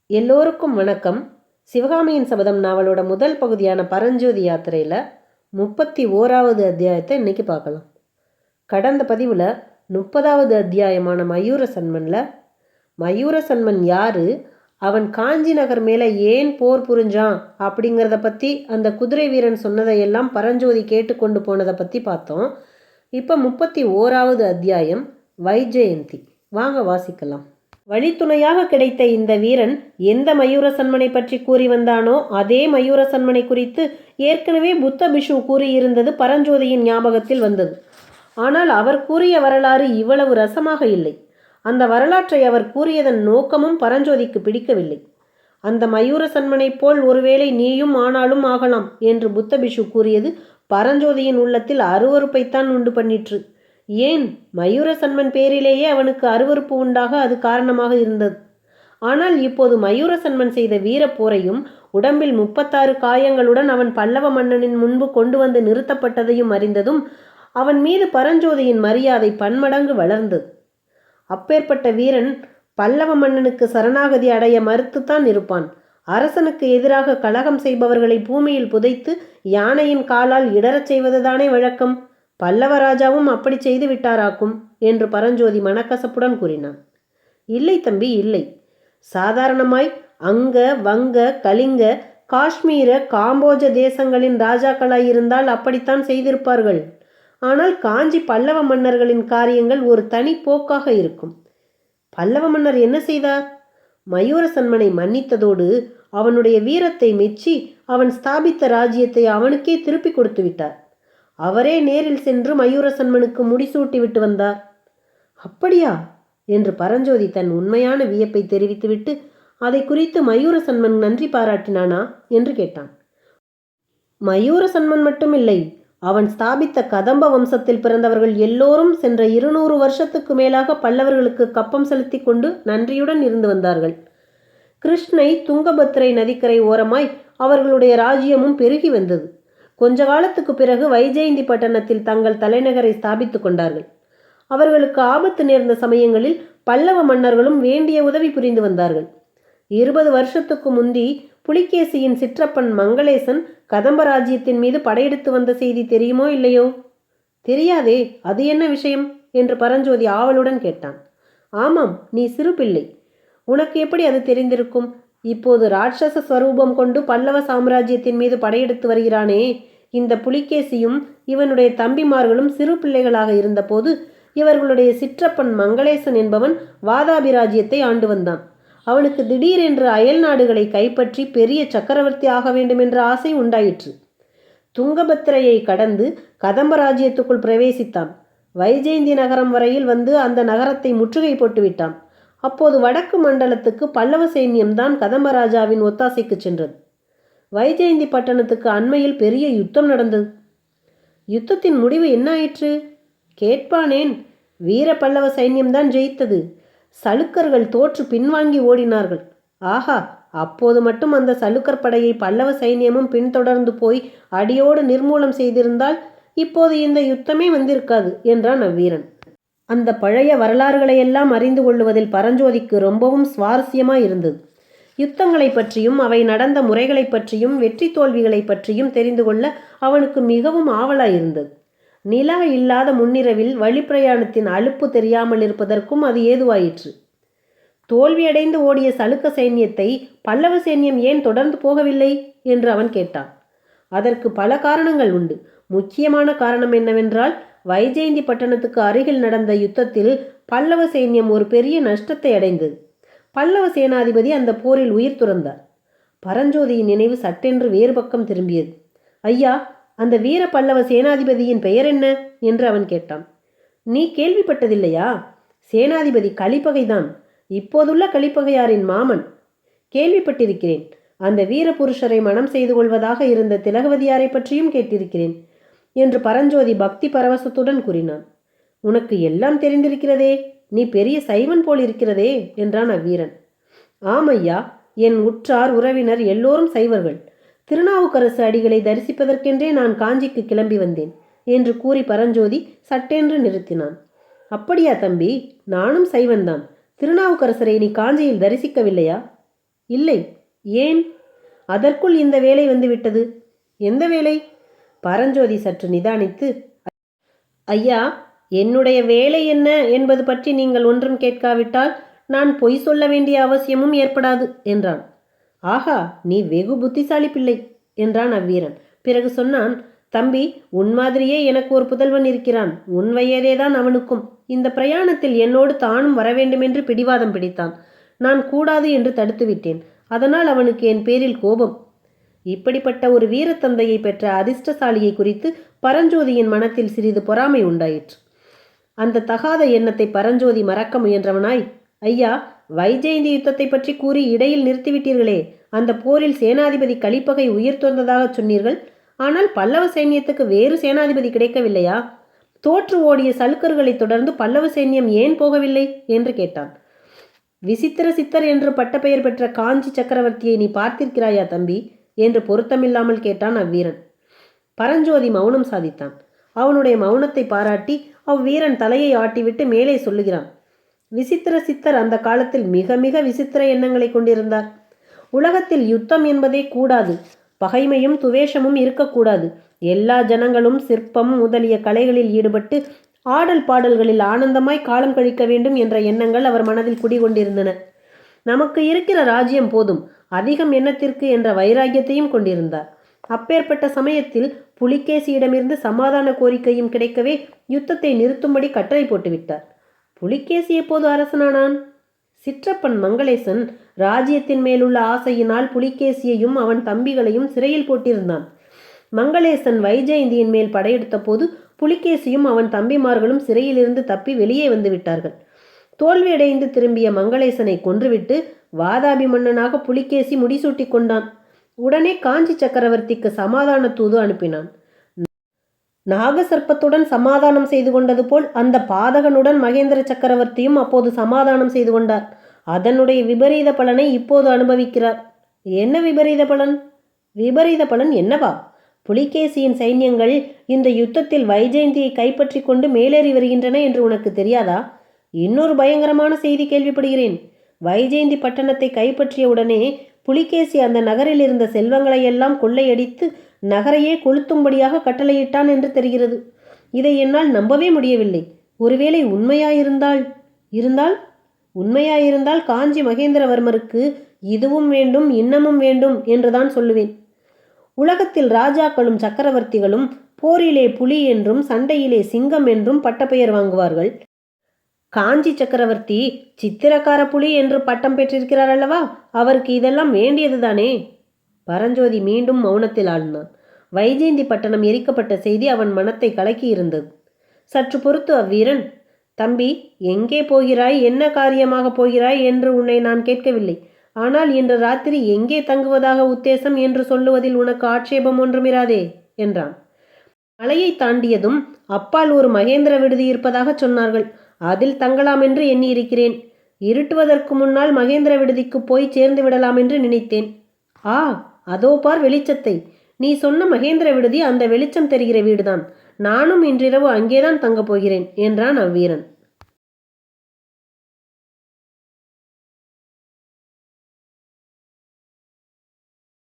எல்லோருக்கும் வணக்கம். சிவகாமியின் சபதம் நாவலோட முதல் பகுதியான பரஞ்சோதி யாத்திரையில் 31வது அத்தியாயத்தை இன்னைக்கு பார்க்கலாம். கடந்த பதிவில் 30வது அத்தியாயமான மயூர சன்மனில் மயூர சன்மன் யாரு, அவன் காஞ்சி நகர் மேலே ஏன் போர் புரிஞ்சான் அப்படிங்கிறத பற்றி அந்த குதிரை வீரன் சொன்னதையெல்லாம் பரஞ்சோதி கேட்டுக்கொண்டு போனதை பற்றி பார்த்தோம். இப்போ 31வது அத்தியாயம் வைஜெயந்தி. வாங்க வாசிக்கலாம். வழித்துணையாக கிடைத்த இந்த வீரன் எந்த மயூர சன்மனை பற்றி கூறி வந்தானோ அதே மயூர சன்மனை குறித்து ஏற்கனவே புத்த பிஷு கூறியிருந்தது பரஞ்சோதியின் ஞாபகத்தில் வந்தது. ஆனால் அவர் கூறிய வரலாறு இவ்வளவு ரசமாக இல்லை. அந்த வரலாற்றை அவர் கூறியதன் நோக்கமும் பரஞ்சோதிக்கு பிடிக்கவில்லை. அந்த மயூர சன்மனை போல் ஒருவேளை நீயும் ஆனாலும் ஆகலாம் என்று புத்த பிஷு கூறியது பரஞ்சோதியின் உள்ளத்தில் அருவருப்பைத்தான் உண்டு பண்ணிற்று. ஏன், மயூர சன்மன் பேரிலேயே அவனுக்கு அருவருப்பு உண்டாக அது காரணமாக இருந்தது. ஆனால் இப்போது மயூர சன்மன் செய்த வீரப்போரையும் உடம்பில் 36 காயங்களுடன் அவன் பல்லவ மன்னனின் முன்பு கொண்டு வந்து நிறுத்தப்பட்டதையும் அறிந்ததும் அவன் மீது பரஞ்சோதியின் மரியாதை பன்மடங்கு வளர்ந்தது. அப்பேற்பட்ட வீரன் பல்லவ மன்னனுக்கு சரணாகதி அடைய மறுத்துத்தான் இருப்பான். அரசனுக்கு எதிராக கலகம் செய்பவர்களை பூமியில் புதைத்து யானையின் காலால் இடறச் செய்வதுதானே வழக்கம். பல்லவராஜாவும் அப்படி செய்து விட்டாராக்கும் என்று பரஞ்சோதி மனக்கசப்புடன் கூறினான். இல்லை தம்பி, இல்லை. சாதாரணமாய் அங்க, வங்க, கலிங்க, காஷ்மீர, காம்போஜ தேசங்களின் ராஜாக்களாயிருந்தால் அப்படித்தான் செய்திருப்பார்கள். ஆனால் காஞ்சி பல்லவ மன்னர்களின் காரியங்கள் ஒரு தனி போக்காக இருக்கும். பல்லவ மன்னர் என்ன செய்தார்? மயூர சன்மனை மன்னித்ததோடு அவனுடைய வீரத்தை மெச்சி அவன் ஸ்தாபித்த ராஜ்யத்தை அவனுக்கே திருப்பி கொடுத்து விட்டார். அவரே நேரில் சென்று மயூர சன்மனுக்கு முடிசூட்டி விட்டு வந்தார். அப்படியா என்று பரஞ்சோதி தன் உண்மையான வியப்பை தெரிவித்துவிட்டு அதை குறித்து மயூர சன்மன் நன்றி பாராட்டினானா என்று கேட்டான். மயூர சன்மன் மட்டுமில்லை, அவன் ஸ்தாபித்த கதம்ப வம்சத்தில் பிறந்தவர்கள் எல்லோரும் சென்ற 200 வருஷத்துக்கு மேலாக பல்லவர்களுக்கு கப்பம் செலுத்தி கொண்டு நன்றியுடன் இருந்து வந்தார்கள். கிருஷ்ணை துங்கபத்திரை நதிக்கரை ஓரமாய் அவர்களுடைய ராஜ்யமும் பெருகி வந்தது. கொஞ்ச காலத்துக்கு பிறகு வைஜெயந்தி பட்டணத்தில் தங்கள் தலைநகரை ஸ்தாபித்து கொண்டார்கள். அவர்களுக்கு ஆபத்து நேர்ந்த சமயங்களில் பல்லவ மன்னர்களும் வேண்டிய உதவி புரிந்து வந்தார்கள். 20 வருஷத்துக்கு முந்தி புலிகேசியின் சிற்றப்பன் மங்களேசன் கதம்ப ராஜ்யத்தின் மீது படையெடுத்து வந்த செய்தி தெரியுமோ இல்லையோ? தெரியாதே, அது என்ன விஷயம் என்று பரஞ்சோதி ஆவலுடன் கேட்டான். ஆமாம், நீ சிறு பிள்ளை, உனக்கு எப்படி அது தெரிந்திருக்கும்? இப்போது ராட்சச ஸ்வரூபம் கொண்டு பல்லவ சாம்ராஜ்யத்தின் மீது படையெடுத்து வருகிறானே, இந்த புலிகேசியும் இவனுடைய தம்பிமார்களும் சிறு பிள்ளைகளாக இருந்தபோது இவர்களுடைய சிற்றப்பன் மங்களேசன் என்பவன் வாதாபி ராஜ்யத்தை ஆண்டு வந்தான். அவனுக்கு திடீரென்று அயல் நாடுகளை கைப்பற்றி பெரிய சக்கரவர்த்தி ஆக வேண்டுமென்ற ஆசை உண்டாயிற்று. துங்கபத்திரையை கடந்து கதம்ப ராஜ்யத்துக்குள் பிரவேசித்தான். வைஜெயந்தி நகரம் வரையில் வந்து அந்த நகரத்தை முற்றுகை போட்டுவிட்டான். அப்போது வடக்கு மண்டலத்துக்கு பல்லவ சைன்யம்தான் கதம்பராஜாவின் ஒத்தாசைக்கு சென்றது. வைஜெயந்தி பட்டணத்துக்கு அண்மையில் பெரிய யுத்தம் நடந்தது. யுத்தத்தின் முடிவு என்ன ஆயிற்று? கேட்பானேன். வீர பல்லவ சைன்யம்தான் ஜெயித்தது. சலுக்கர்கள் தோற்று பின்வாங்கி ஓடினார்கள். ஆஹா, அப்போது மட்டும் அந்த சலுக்கர் படையை பல்லவ சைன்யமும் பின்தொடர்ந்து போய் அடியோடு நிர்மூலம் செய்திருந்தால் இப்போது இந்த யுத்தமே வந்திருக்காது என்றான் அவ்வீரன். அந்த பழைய வரலாறுகளையெல்லாம் அறிந்து கொள்ளுவதில் பரஞ்சோதிக்கு ரொம்பவும் சுவாரஸ்யமாக இருந்தது. யுத்தங்களை பற்றியும் அவை நடந்த முறைகளை பற்றியும் வெற்றி தோல்விகளை பற்றியும் தெரிந்து கொள்ள அவனுக்கு மிகவும் ஆவலாயிருந்தது. நிலா இல்லாத முன்னிரவில் வழிப்பிரயாணத்தின் அலுப்பு தெரியாமல் இருப்பதற்கும் அது ஏதுவாயிற்று. தோல்வியடைந்து ஓடிய சலுக்க சைன்யத்தை பல்லவ சைன்யம் ஏன் தொடர்ந்து போகவில்லை என்று அவன் கேட்டான். அதற்கு பல காரணங்கள் உண்டு. முக்கியமான காரணம் என்னவென்றால், வைஜெயந்தி பட்டணத்துக்கு அருகில் நடந்த யுத்தத்தில் பல்லவ சைன்யம் ஒரு பெரிய நஷ்டத்தை அடைந்தது. பல்லவ சேனாதிபதி அந்த போரில் உயிர் துறந்தார். பரஞ்சோதியின் நினைவு சட்டென்று வேறு பக்கம் திரும்பியது. ஐயா, அந்த வீர பல்லவ சேனாதிபதியின் பெயர் என்ன என்று அவன் கேட்டான். நீ கேள்விப்பட்டதில்லையா? சேனாதிபதி கலிப்பகைதான், இப்போதுள்ள கலிப்பகையாரின் மாமன். கேள்விப்பட்டிருக்கிறேன். அந்த வீர புருஷரை மனம் செய்து கொள்வதாக இருந்த திலகவதியாரை பற்றியும் கேட்டிருக்கிறேன் என்று பரஞ்சோதி பக்தி பரவசத்துடன் கூறினான். உனக்கு எல்லாம் தெரிந்திருக்கிறதே, நீ பெரிய சைவன் போல் இருக்கிறதே என்றான் அவ்வீரன். ஆமையா, என் உற்றார் உறவினர் எல்லோரும் சைவர்கள். திருநாவுக்கரசு அடிகளை தரிசிப்பதற்கென்றே நான் காஞ்சிக்கு கிளம்பி வந்தேன் என்று கூறி பரஞ்சோதி சட்டென்று நிறுத்தினான். அப்படியா தம்பி, நானும் சைவன்தான். திருநாவுக்கரசரை நீ காஞ்சியில் தரிசிக்கவில்லையா? இல்லை. ஏன்? அதற்குள் இந்த வேலை வந்துவிட்டது. எந்த வேலை? பரஞ்சோதி சற்று நிதானித்து, ஐயா, என்னுடைய வேலை என்ன என்பது பற்றி நீங்கள் ஒன்றும் கேட்காவிட்டால் நான் பொய் சொல்ல வேண்டிய அவசியமும் ஏற்படாது என்றான். ஆஹா, நீ வெகு புத்திசாலி பிள்ளை என்றான் அவ்வீரன். பிறகு சொன்னான், தம்பி, உன் மாதிரியே எனக்கு ஒரு புதல்வன் இருக்கிறான். உன் வயதேதான் அவனுக்கும். இந்த பிரயாணத்தில் என்னோடு தானும் வரவேண்டுமென்று பிடிவாதம் பிடித்தான். நான் கூடாது என்று தடுத்து விட்டேன். அதனால் அவனுக்கு என் பேரில் கோபம். இப்படிப்பட்ட ஒரு வீரத்தந்தையை பெற்ற அதிர்ஷ்டசாலியை குறித்து பரஞ்சோதியின் மனத்தில் சிறிது பொறாமை உண்டாயிற்று. அந்த தகாத எண்ணத்தை பரஞ்சோதி மறக்க முயன்றவனாய், ஐயா, வைஜெயந்தி யுத்தத்தை பற்றி கூறி இடையில் நிறுத்திவிட்டீர்களே, அந்த போரில் சேனாதிபதி கலிப்பகை உயிர் துறந்ததாக சொன்னீர்கள். ஆனால் பல்லவ சைன்யத்துக்கு வேறு சேனாதிபதி கிடைக்கவில்லையா? தோற்று ஓடிய சலுக்கர்களை தொடர்ந்து பல்லவ சைன்யம் ஏன் போகவில்லை என்று கேட்டான். விசித்திர சித்தர் என்று பட்டப்பெயர் பெற்ற காஞ்சி சக்கரவர்த்தியை நீ பார்த்திருக்கிறாயா தம்பி என்று பொருத்தமில்லாமல் கேட்டான் அவ்வீரன். பரஞ்சோதி மௌனம் சாதித்தான். அவனுடைய மௌனத்தை பாராட்டி அவ்வீரன் தலையை ஆட்டிவிட்டு மேலே சொல்லுகிறான். விசித்திர சித்தர் அந்த காலத்தில் மிக மிக விசித்திர எண்ணங்களை கொண்டிருந்தார். உலகத்தில் யுத்தம் என்பதே கூடாது, பகைமையும் துவேஷமும் இருக்கக்கூடாது. எல்லா ஜனங்களும் சிற்பம் முதலிய கலைகளில் ஈடுபட்டு ஆடல் பாடல்களில் ஆனந்தமாய் காலம் கழிக்க வேண்டும் என்ற எண்ணங்கள் அவர் மனதில் குடிகொண்டிருந்தன. நமக்கு இருக்கிற ராஜ்யம் போதும், அதிகம் எண்ணத்திற்கு என்ற வைராக்கியத்தையும் கொண்டிருந்தார். அப்பேற்பட்ட சமயத்தில் புலிகேசியிடமிருந்து சமாதான கோரிக்கையும் கிடைக்கவே யுத்தத்தை நிறுத்தும்படி கட்டளை போட்டுவிட்டார். புலிகேசி எப்போது அரசனானான்? சிற்றப்பன் மங்களேசன் ராஜ்யத்தின் மேலுள்ள ஆசையினால் புலிகேசியையும் அவன் தம்பிகளையும் சிறையில் போட்டிருந்தான். மங்களேசன் வைஜெயந்தியின் மேல் படையெடுத்த போது புலிகேசியும் அவன் தம்பிமார்களும் சிறையிலிருந்து தப்பி வெளியே வந்து விட்டார்கள். தோல்வியடைந்து திரும்பிய மங்களேசனை கொன்றுவிட்டு வாதாபி மன்னனாக புலிகேசி முடிசூட்டி கொண்டான். உடனே காஞ்சி சக்கரவர்த்திக்கு சமாதான தூது அனுப்பினான். நாகசர்ப்பத்துடன் சமாதானம் செய்து கொண்டது போல் அந்த பாதகனுடன் மகேந்திர சக்கரவர்த்தியும் அப்போது சமாதானம் செய்து கொண்டார். அதனுடைய விபரீத பலனை இப்போது அனுபவிக்கிறார். என்ன விபரீத பலன்? விபரீத பலன் என்னவா? புலிகேசியின் சைன்யங்கள் இந்த யுத்தத்தில் வைஜெயந்தியை கைப்பற்றி கொண்டு மேலேறி வருகின்றன என்று உனக்கு தெரியாதா? இன்னொரு பயங்கரமான செய்தி கேள்விப்படுகிறேன். வைஜெயந்தி பட்டணத்தை கைப்பற்றிய உடனே புலிகேசி அந்த நகரில் இருந்த செல்வங்களை எல்லாம் கொள்ளையடித்து நகரையே கொளுத்தும்படியாக கட்டளையிட்டான் என்று தெரிகிறது. இதை என்னால் நம்பவே முடியவில்லை. ஒருவேளை உண்மையாயிருந்தால் காஞ்சி மகேந்திரவர்மருக்கு இதுவும் வேண்டும் இன்னமும் வேண்டும் என்றுதான் சொல்லுவேன். உலகத்தில் ராஜாக்களும் சக்கரவர்த்திகளும் போரிலே புலி என்றும் சண்டையிலே சிங்கம் என்றும் பட்டப்பெயர் வாங்குவார்கள். காஞ்சி சக்கரவர்த்தி சித்திரக்கார புலி என்று பட்டம் பெற்றிருக்கிறார் அல்லவா? அவருக்கு இதெல்லாம் வேண்டியதுதானே? பரஞ்சோதி மீண்டும் மௌனத்தில் ஆழ்ந்தான். வைஜெயந்தி பட்டணம் எரிக்கப்பட்ட செய்தி அவன் மனத்தை கலக்கி இருந்தது. சற்று பொறுத்து அவ்வீரன், தம்பி, எங்கே போகிறாய், என்ன காரியமாக போகிறாய் என்று உன்னை நான் கேட்கவில்லை. ஆனால் இன்று ராத்திரி எங்கே தங்குவதாக உத்தேசம் என்று சொல்லுவதில் உனக்கு ஆட்சேபம் ஒன்றுமிராதே என்றான். மலையை தாண்டியதும் அப்பால் ஒரு மகேந்திர விடுதி இருப்பதாக சொன்னார்கள். அதில் தங்கலாம் என்று எண்ணி இருக்கிறேன். இருட்டுவதற்கு முன்னால் மகேந்திர விடுதிக்கு போய் சேர்ந்து விடலாம் என்று நினைத்தேன். ஆ, அதோ பார் வெளிச்சத்தை. நீ சொன்ன மகேந்திர விடுதி அந்த வெளிச்சம் தெரிகிற வீடுதான். நானும் இன்றிரவு அங்கேதான் தங்கப் போகிறேன் என்றான் அவ்வீரன்.